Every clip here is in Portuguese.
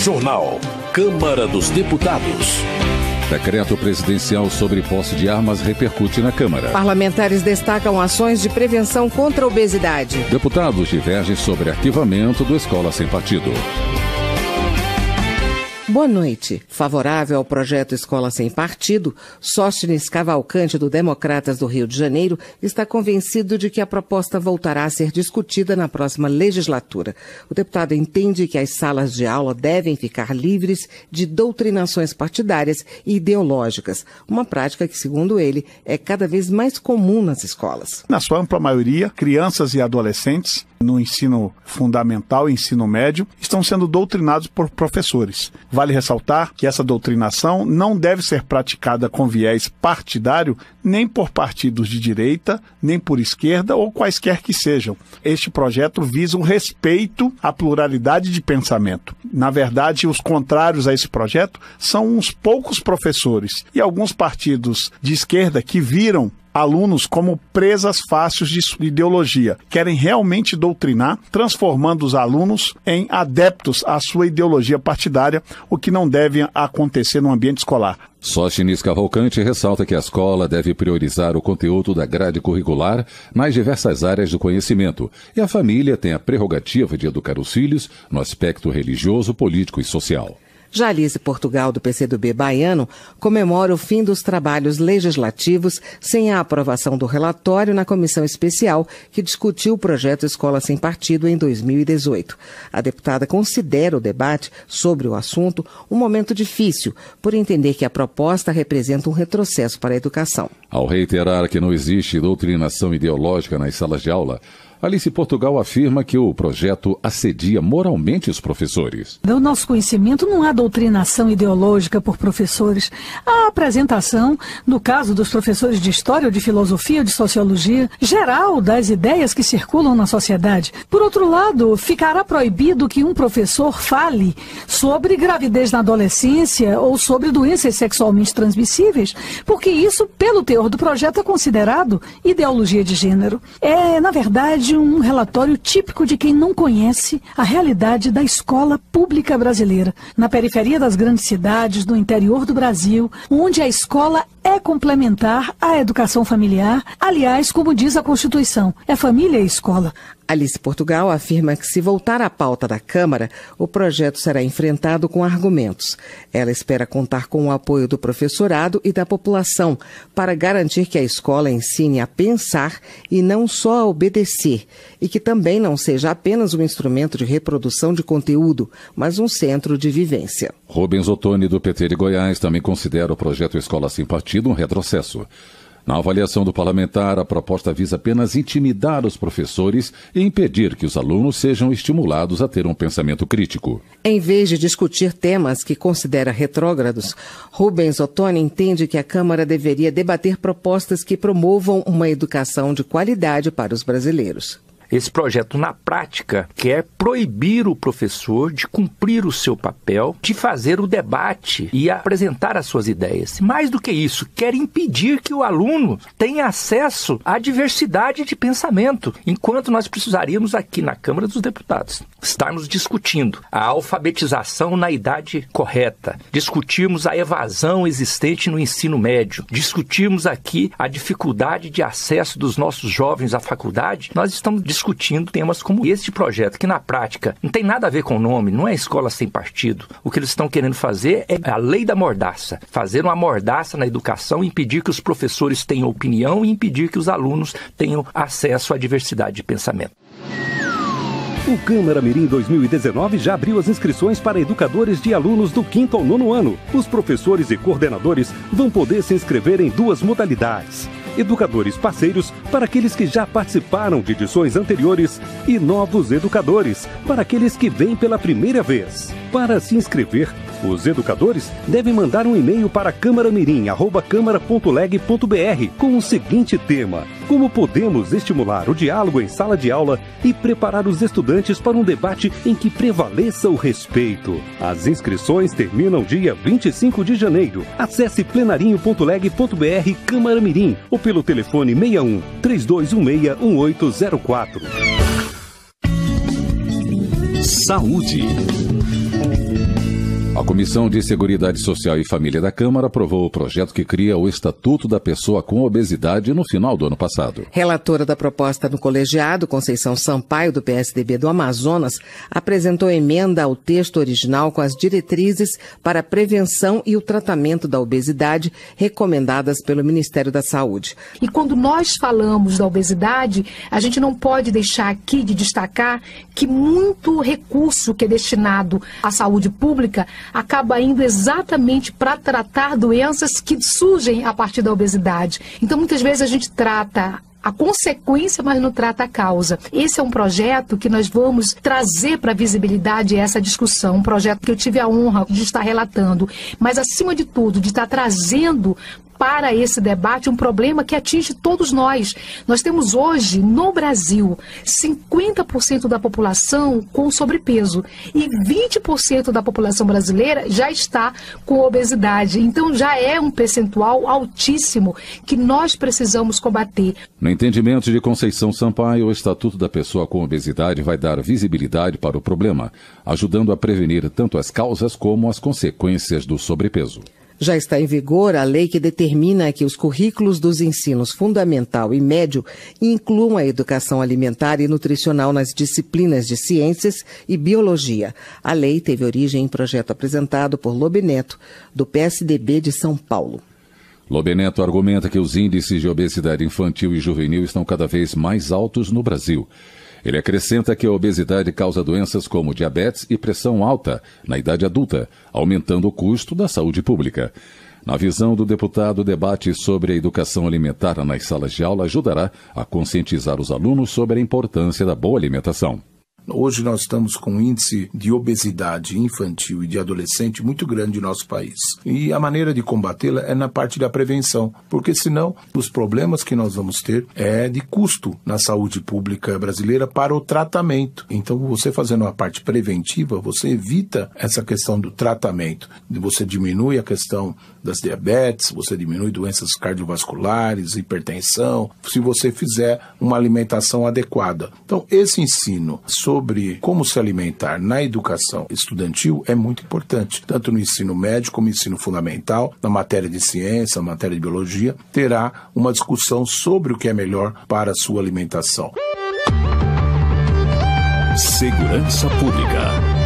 Jornal. Câmara dos Deputados. Decreto presidencial sobre posse de armas repercute na Câmara. Parlamentares destacam ações de prevenção contra a obesidade. Deputados divergem sobre arquivamento do Escola Sem Partido. Boa noite. Favorável ao projeto Escola Sem Partido, Sóstenes Cavalcante, do Democratas do Rio de Janeiro, está convencido de que a proposta voltará a ser discutida na próxima legislatura. O deputado entende que as salas de aula devem ficar livres de doutrinações partidárias e ideológicas, uma prática que, segundo ele, é cada vez mais comum nas escolas. Na sua ampla maioria, crianças e adolescentes, no ensino fundamental e ensino médio, estão sendo doutrinados por professores. Vale ressaltar que essa doutrinação não deve ser praticada com viés partidário, nem por partidos de direita, nem por esquerda ou quaisquer que sejam. Este projeto visa o respeito à pluralidade de pensamento. Na verdade, os contrários a esse projeto são uns poucos professores e alguns partidos de esquerda que viram alunos como presas fáceis de sua ideologia. Querem realmente doutrinar, transformando os alunos em adeptos à sua ideologia partidária, o que não deve acontecer no ambiente escolar. Sóstenes Cavalcante ressalta que a escola deve priorizar o conteúdo da grade curricular nas diversas áreas do conhecimento e a família tem a prerrogativa de educar os filhos no aspecto religioso, político e social. Jalice Portugal, do PCdoB baiano, comemora o fim dos trabalhos legislativos sem a aprovação do relatório na comissão especial que discutiu o projeto Escola Sem Partido em 2018. A deputada considera o debate sobre o assunto um momento difícil, por entender que a proposta representa um retrocesso para a educação. Ao reiterar que não existe doutrinação ideológica nas salas de aula, Alice Portugal afirma que o projeto assedia moralmente os professores. Do nosso conhecimento, não há doutrinação ideológica por professores. Há apresentação, no caso dos professores de História, ou de Filosofia, ou de Sociologia, geral das ideias que circulam na sociedade. Por outro lado, ficará proibido que um professor fale sobre gravidez na adolescência ou sobre doenças sexualmente transmissíveis, porque isso, pelo teor do projeto, é considerado ideologia de gênero. É, na verdade, um relatório típico de quem não conhece a realidade da escola pública brasileira. Na periferia das grandes cidades, no interior do Brasil, onde a escola é complementar à educação familiar. Aliás, como diz a Constituição, é família e escola. Alice Portugal afirma que, se voltar à pauta da Câmara, o projeto será enfrentado com argumentos. Ela espera contar com o apoio do professorado e da população para garantir que a escola ensine a pensar e não só a obedecer, e que também não seja apenas um instrumento de reprodução de conteúdo, mas um centro de vivência. Rubens Ottoni, do PT de Goiás, também considera o projeto Escola Sem Partido um retrocesso. Na avaliação do parlamentar, a proposta visa apenas intimidar os professores e impedir que os alunos sejam estimulados a ter um pensamento crítico. Em vez de discutir temas que considera retrógrados, Rubens Ottoni entende que a Câmara deveria debater propostas que promovam uma educação de qualidade para os brasileiros. Esse projeto, na prática, quer proibir o professor de cumprir o seu papel, de fazer o debate e apresentar as suas ideias. Mais do que isso, quer impedir que o aluno tenha acesso à diversidade de pensamento, enquanto nós precisaríamos aqui na Câmara dos Deputados estarmos discutindo a alfabetização na idade correta, discutirmos a evasão existente no ensino médio, discutirmos aqui a dificuldade de acesso dos nossos jovens à faculdade. Nós estamos discutindo temas como este projeto, que na prática não tem nada a ver com o nome, não é Escola Sem Partido. O que eles estão querendo fazer é a lei da mordaça, fazer uma mordaça na educação, impedir que os professores tenham opinião e impedir que os alunos tenham acesso à diversidade de pensamento. O Câmara Mirim 2019 já abriu as inscrições para educadores de alunos do 5º ao 9º ano. Os professores e coordenadores vão poder se inscrever em 2 modalidades. Educadores parceiros para aqueles que já participaram de edições anteriores e novos educadores para aqueles que vêm pela primeira vez. Para se inscrever, os educadores devem mandar um e-mail para câmaramirim@câmara.leg.br com o seguinte tema: como podemos estimular o diálogo em sala de aula e preparar os estudantes para um debate em que prevaleça o respeito. As inscrições terminam dia 25 de janeiro. Acesse plenarinho.leg.br Câmara Mirim ou pelo telefone 61 3216 1804. Saúde. A Comissão de Seguridade Social e Família da Câmara aprovou o projeto que cria o Estatuto da Pessoa com Obesidade no final do ano passado. Relatora da proposta no colegiado, Conceição Sampaio, do PSDB do Amazonas, apresentou emenda ao texto original com as diretrizes para a prevenção e o tratamento da obesidade recomendadas pelo Ministério da Saúde. E quando nós falamos da obesidade, a gente não pode deixar aqui de destacar que muito recurso que é destinado à saúde pública acaba indo exatamente para tratar doenças que surgem a partir da obesidade. Então, muitas vezes a gente trata a consequência, mas não trata a causa. Esse é um projeto que nós vamos trazer para a visibilidade essa discussão, um projeto que eu tive a honra de estar relatando, mas acima de tudo, de estar trazendo para esse debate um problema que atinge todos nós. Nós temos hoje, no Brasil, 50% da população com sobrepeso e 20% da população brasileira já está com obesidade. Então já é um percentual altíssimo que nós precisamos combater. No entendimento de Conceição Sampaio, o Estatuto da Pessoa com Obesidade vai dar visibilidade para o problema, ajudando a prevenir tanto as causas como as consequências do sobrepeso. Já está em vigor a lei que determina que os currículos dos ensinos fundamental e médio incluam a educação alimentar e nutricional nas disciplinas de ciências e biologia. A lei teve origem em projeto apresentado por Lobeneto, do PSDB de São Paulo. Lobeneto argumenta que os índices de obesidade infantil e juvenil estão cada vez mais altos no Brasil. Ele acrescenta que a obesidade causa doenças como diabetes e pressão alta na idade adulta, aumentando o custo da saúde pública. Na visão do deputado, o debate sobre a educação alimentar nas salas de aula ajudará a conscientizar os alunos sobre a importância da boa alimentação. Hoje nós estamos com um índice de obesidade infantil e de adolescente muito grande no nosso país. E a maneira de combatê-la é na parte da prevenção, porque senão os problemas que nós vamos ter é de custo na saúde pública brasileira para o tratamento. Então você fazendo a parte preventiva, você evita essa questão do tratamento. Você diminui a questão das diabetes, você diminui doenças cardiovasculares, hipertensão, se você fizer uma alimentação adequada. Então esse ensino sobre como se alimentar na educação estudantil é muito importante, tanto no ensino médio como no ensino fundamental, na matéria de ciência, na matéria de biologia, terá uma discussão sobre o que é melhor para a sua alimentação. Segurança Pública.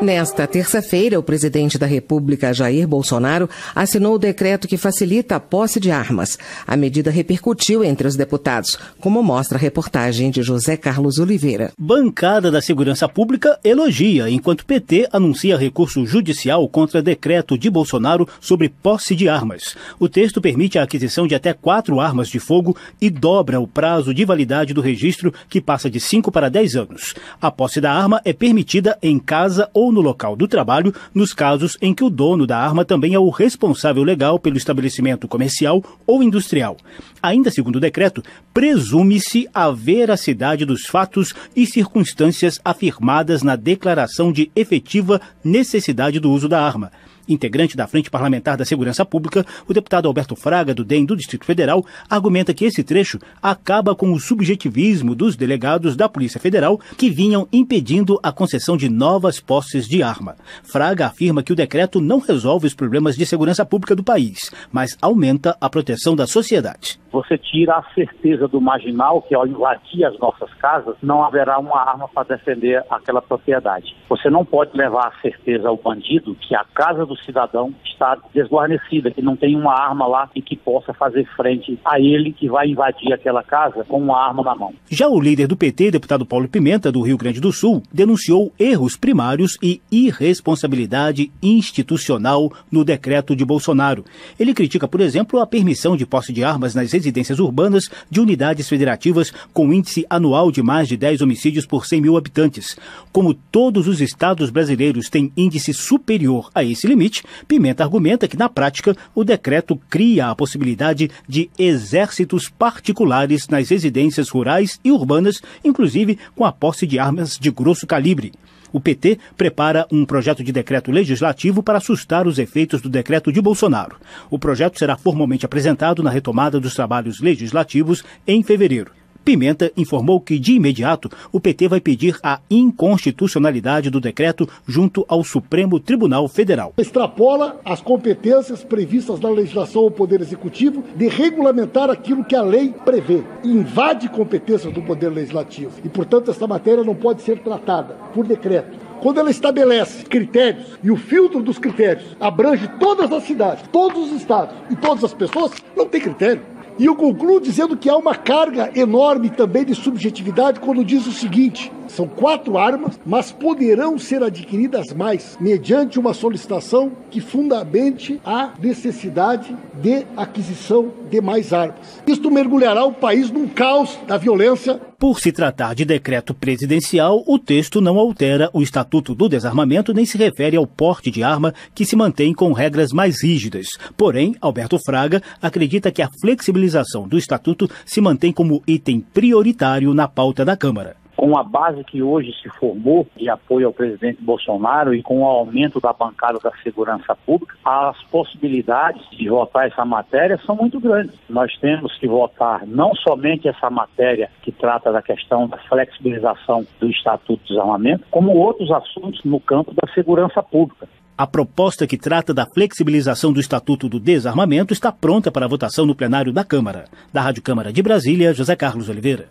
Nesta terça-feira, o presidente da República, Jair Bolsonaro, assinou o decreto que facilita a posse de armas. A medida repercutiu entre os deputados, como mostra a reportagem de José Carlos Oliveira. Bancada da Segurança Pública elogia, enquanto PT anuncia recurso judicial contra decreto de Bolsonaro sobre posse de armas. O texto permite a aquisição de até 4 armas de fogo e dobra o prazo de validade do registro, que passa de 5 para 10 anos. A posse da arma é permitida em casa ou no local do trabalho, nos casos em que o dono da arma também é o responsável legal pelo estabelecimento comercial ou industrial. Ainda segundo o decreto, presume-se a veracidade dos fatos e circunstâncias afirmadas na declaração de efetiva necessidade do uso da arma. Integrante da Frente Parlamentar da Segurança Pública, o deputado Alberto Fraga, do DEM do Distrito Federal, argumenta que esse trecho acaba com o subjetivismo dos delegados da Polícia Federal que vinham impedindo a concessão de novas posses de arma. Fraga afirma que o decreto não resolve os problemas de segurança pública do país, mas aumenta a proteção da sociedade. Você tira a certeza do marginal que, ao invadir as nossas casas, não haverá uma arma para defender aquela propriedade. Você não pode levar a certeza ao bandido que a casa do cidadão está desguarnecida, que não tem uma arma lá e que possa fazer frente a ele que vai invadir aquela casa com uma arma na mão. Já o líder do PT, deputado Paulo Pimenta, do Rio Grande do Sul, denunciou erros primários e irresponsabilidade institucional no decreto de Bolsonaro. Ele critica, por exemplo, a permissão de posse de armas nas residências urbanas de unidades federativas com índice anual de mais de 10 homicídios por 100 mil habitantes. Como todos os estados brasileiros têm índice superior a esse limite, Pimenta argumenta que, na prática, o decreto cria a possibilidade de exércitos particulares nas residências rurais e urbanas, inclusive com a posse de armas de grosso calibre. O PT prepara um projeto de decreto legislativo para assustar os efeitos do decreto de Bolsonaro. O projeto será formalmente apresentado na retomada dos trabalhos legislativos em fevereiro. Pimenta informou que, de imediato, o PT vai pedir a inconstitucionalidade do decreto junto ao Supremo Tribunal Federal. Extrapola as competências previstas na legislação ao Poder Executivo de regulamentar aquilo que a lei prevê. Invade competências do Poder Legislativo e, portanto, esta matéria não pode ser tratada por decreto. Quando ela estabelece critérios e o filtro dos critérios abrange todas as cidades, todos os estados e todas as pessoas, não tem critério. E eu concluo dizendo que há uma carga enorme também de subjetividade quando diz o seguinte: são 4 armas, mas poderão ser adquiridas mais, mediante uma solicitação que fundamente a necessidade de aquisição de mais armas. Isto mergulhará o país num caos da violência. Por se tratar de decreto presidencial, o texto não altera o Estatuto do Desarmamento nem se refere ao porte de arma, que se mantém com regras mais rígidas. Porém, Alberto Fraga acredita que a flexibilização do Estatuto se mantém como item prioritário na pauta da Câmara. Com a base que hoje se formou de apoio ao presidente Bolsonaro e com o aumento da bancada da segurança pública, as possibilidades de votar essa matéria são muito grandes. Nós temos que votar não somente essa matéria que trata da questão da flexibilização do Estatuto do Desarmamento, como outros assuntos no campo da segurança pública. A proposta que trata da flexibilização do Estatuto do Desarmamento está pronta para votação no plenário da Câmara. Da Rádio Câmara de Brasília, José Carlos Oliveira.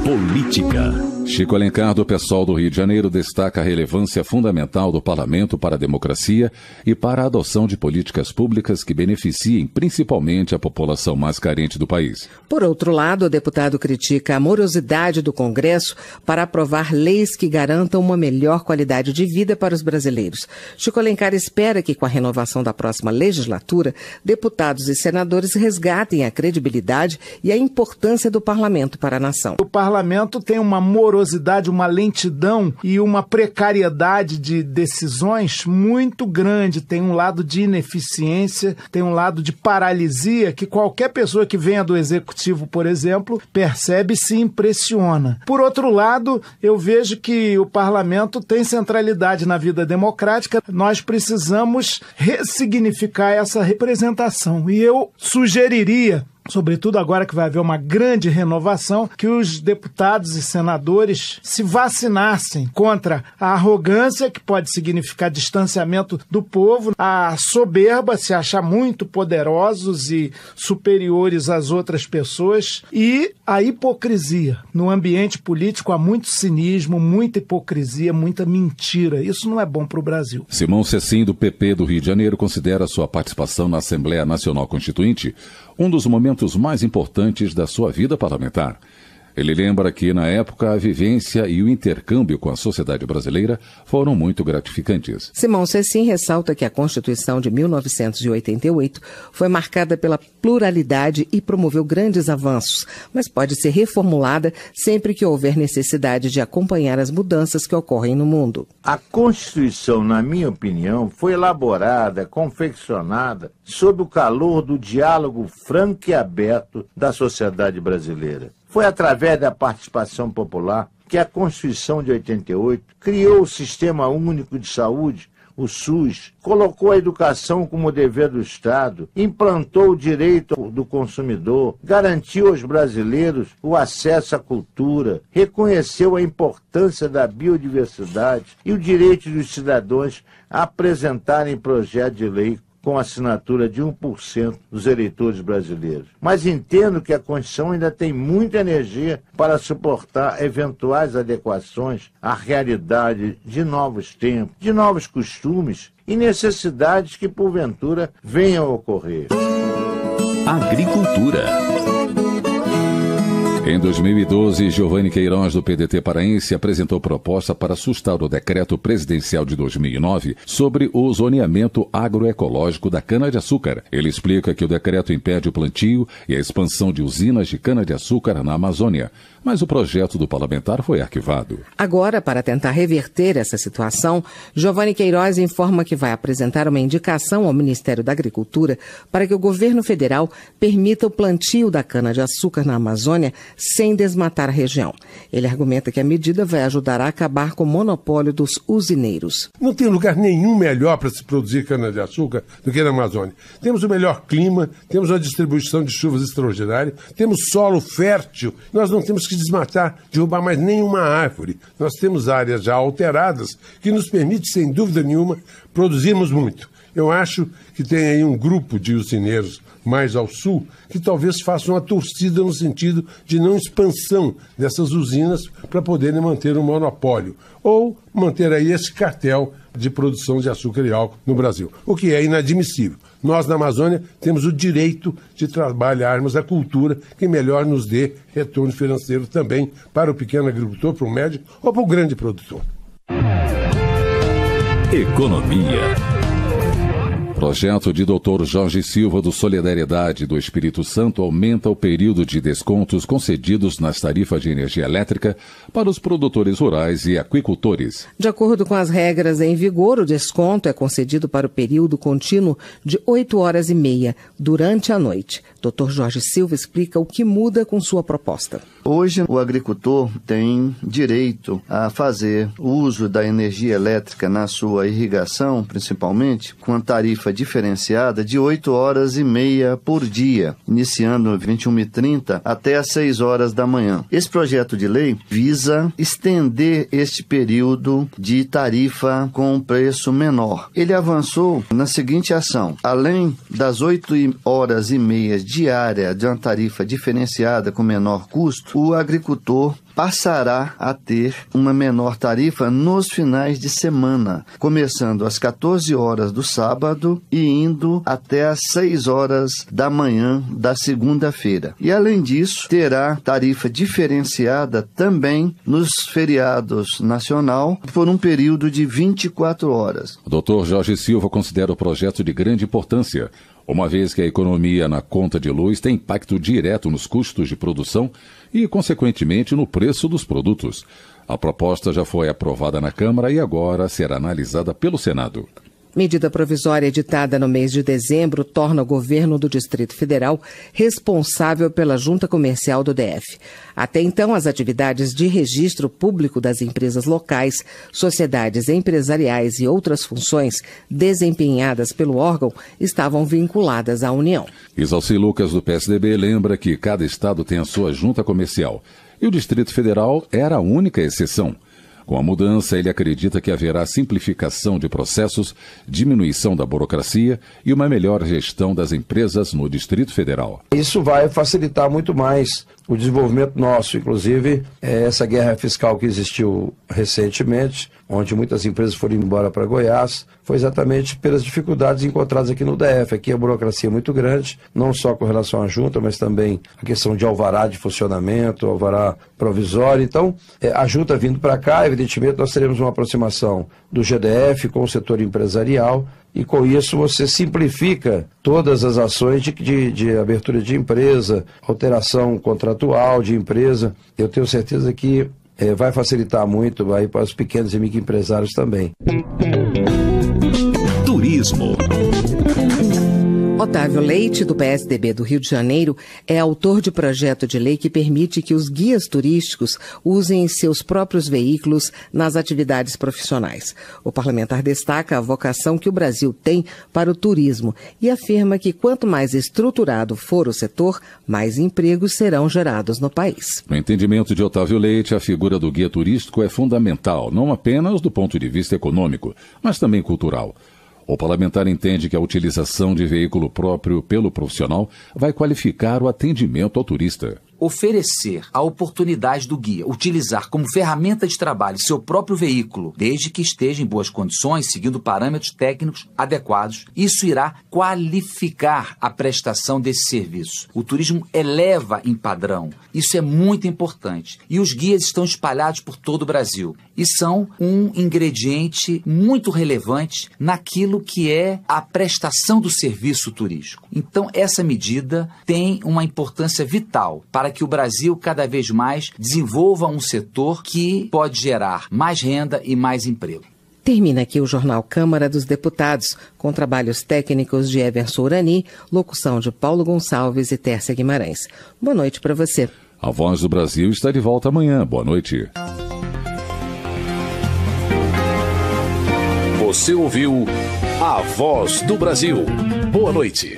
Política. Chico Alencar, do PSOL do Rio de Janeiro, destaca a relevância fundamental do parlamento para a democracia e para a adoção de políticas públicas que beneficiem principalmente a população mais carente do país. Por outro lado, o deputado critica a morosidade do Congresso para aprovar leis que garantam uma melhor qualidade de vida para os brasileiros. Chico Alencar espera que, com a renovação da próxima legislatura, deputados e senadores resgatem a credibilidade e a importância do parlamento para a nação. O parlamento tem uma morosidade, uma lentidão e uma precariedade de decisões muito grande. Tem um lado de ineficiência, tem um lado de paralisia que qualquer pessoa que venha do executivo, por exemplo, percebe e se impressiona. Por outro lado, eu vejo que o parlamento tem centralidade na vida democrática. Nós precisamos ressignificar essa representação. E eu sugeriria, sobretudo agora que vai haver uma grande renovação, que os deputados e senadores se vacinassem contra a arrogância, que pode significar distanciamento do povo, a soberba, se achar muito poderosos e superiores às outras pessoas, e a hipocrisia. No ambiente político há muito cinismo, muita hipocrisia, muita mentira. Isso não é bom para o Brasil. Simão Cecim, do PP do Rio de Janeiro, considera sua participação na Assembleia Nacional Constituinte um dos momentos mais importantes da sua vida parlamentar. Ele lembra que, na época, a vivência e o intercâmbio com a sociedade brasileira foram muito gratificantes. Simão Cecim ressalta que a Constituição de 1988 foi marcada pela pluralidade e promoveu grandes avanços, mas pode ser reformulada sempre que houver necessidade de acompanhar as mudanças que ocorrem no mundo. A Constituição, na minha opinião, foi elaborada, confeccionada sob o calor do diálogo franco e aberto da sociedade brasileira. Foi através da participação popular que a Constituição de 88 criou o Sistema Único de Saúde, o SUS, colocou a educação como dever do Estado, implantou o direito do consumidor, garantiu aos brasileiros o acesso à cultura, reconheceu a importância da biodiversidade e o direito dos cidadãos a apresentarem projetos de lei com assinatura de 1% dos eleitores brasileiros. Mas entendo que a Constituição ainda tem muita energia para suportar eventuais adequações à realidade de novos tempos, de novos costumes e necessidades que, porventura, venham a ocorrer. Agricultura. Em 2012, Giovanni Queiroz, do PDT paraense, apresentou proposta para sustar o decreto presidencial de 2009 sobre o zoneamento agroecológico da cana-de-açúcar. Ele explica que o decreto impede o plantio e a expansão de usinas de cana-de-açúcar na Amazônia, mas o projeto do parlamentar foi arquivado. Agora, para tentar reverter essa situação, Giovanni Queiroz informa que vai apresentar uma indicação ao Ministério da Agricultura para que o governo federal permita o plantio da cana-de-açúcar na Amazônia sem desmatar a região. Ele argumenta que a medida vai ajudar a acabar com o monopólio dos usineiros. Não tem lugar nenhum melhor para se produzir cana-de-açúcar do que na Amazônia. Temos o melhor clima, temos uma distribuição de chuvas extraordinária, temos solo fértil, nós não temos que desmatar, derrubar mais nenhuma árvore. Nós temos áreas já alteradas que nos permite, sem dúvida nenhuma, produzirmos muito. Eu acho que tem aí um grupo de usineiros mais ao sul que talvez façam uma torcida no sentido de não expansão dessas usinas para poderem manter o monopólio ou manter aí esse cartel de produção de açúcar e álcool no Brasil, o que é inadmissível. Nós, na Amazônia, temos o direito de trabalharmos a cultura que melhor nos dê retorno financeiro também para o pequeno agricultor, para o médio ou para o grande produtor. Economia. Projeto de Dr. Jorge Silva do Solidariedade do Espírito Santo aumenta o período de descontos concedidos nas tarifas de energia elétrica para os produtores rurais e aquicultores. De acordo com as regras em vigor, o desconto é concedido para o período contínuo de 8h30 durante a noite. Dr. Jorge Silva explica o que muda com sua proposta. Hoje, o agricultor tem direito a fazer uso da energia elétrica na sua irrigação, principalmente, com a tarifa diferenciada de 8h30 por dia, iniciando 21h30 até às 6h da manhã. Esse projeto de lei visa estender este período de tarifa com preço menor. Ele avançou na seguinte ação: além das 8h30 diária de uma tarifa diferenciada com menor custo, o agricultor passará a ter uma menor tarifa nos finais de semana, começando às 14h do sábado e indo até às 6h da manhã da segunda-feira. E, além disso, terá tarifa diferenciada também nos feriados nacional por um período de 24 horas. O Dr. Jorge Silva considera o projeto de grande importância, uma vez que a economia na conta de luz tem impacto direto nos custos de produção e, consequentemente, no preço dos produtos. A proposta já foi aprovada na Câmara e agora será analisada pelo Senado. Medida provisória editada no mês de dezembro torna o governo do Distrito Federal responsável pela junta comercial do DF. Até então, as atividades de registro público das empresas locais, sociedades empresariais e outras funções desempenhadas pelo órgão estavam vinculadas à União. Isalci Lucas, do PSDB, lembra que cada estado tem a sua junta comercial e o Distrito Federal era a única exceção. Com a mudança, ele acredita que haverá simplificação de processos, diminuição da burocracia e uma melhor gestão das empresas no Distrito Federal. Isso vai facilitar muito mais o desenvolvimento nosso, inclusive essa guerra fiscal que existiu recentemente, onde muitas empresas foram embora para Goiás, foi exatamente pelas dificuldades encontradas aqui no DF. Aqui a burocracia é muito grande, não só com relação à junta, mas também a questão de alvará de funcionamento, alvará provisório. Então, a junta vindo para cá, evidentemente nós teremos uma aproximação do GDF com o setor empresarial, e com isso você simplifica todas as ações de abertura de empresa, alteração contratual de empresa. Eu tenho certeza que vai facilitar muito aí para os pequenos e microempresários também. Turismo. Otávio Leite, do PSDB do Rio de Janeiro, é autor de projeto de lei que permite que os guias turísticos usem seus próprios veículos nas atividades profissionais. O parlamentar destaca a vocação que o Brasil tem para o turismo e afirma que quanto mais estruturado for o setor, mais empregos serão gerados no país. No entendimento de Otávio Leite, a figura do guia turístico é fundamental, não apenas do ponto de vista econômico, mas também cultural. O parlamentar entende que a utilização de veículo próprio pelo profissional vai qualificar o atendimento ao turista. Oferecer a oportunidade do guia utilizar como ferramenta de trabalho seu próprio veículo, desde que esteja em boas condições, seguindo parâmetros técnicos adequados, isso irá qualificar a prestação desse serviço. O turismo eleva em padrão, isso é muito importante. E os guias estão espalhados por todo o Brasil e são um ingrediente muito relevante naquilo que é a prestação do serviço turístico. Então, essa medida tem uma importância vital para que o Brasil cada vez mais desenvolva um setor que pode gerar mais renda e mais emprego. Termina aqui o Jornal Câmara dos Deputados, com trabalhos técnicos de Everson Urani, locução de Paulo Gonçalves e Tércia Guimarães. Boa noite para você. A Voz do Brasil está de volta amanhã. Boa noite. Você ouviu A Voz do Brasil. Boa noite.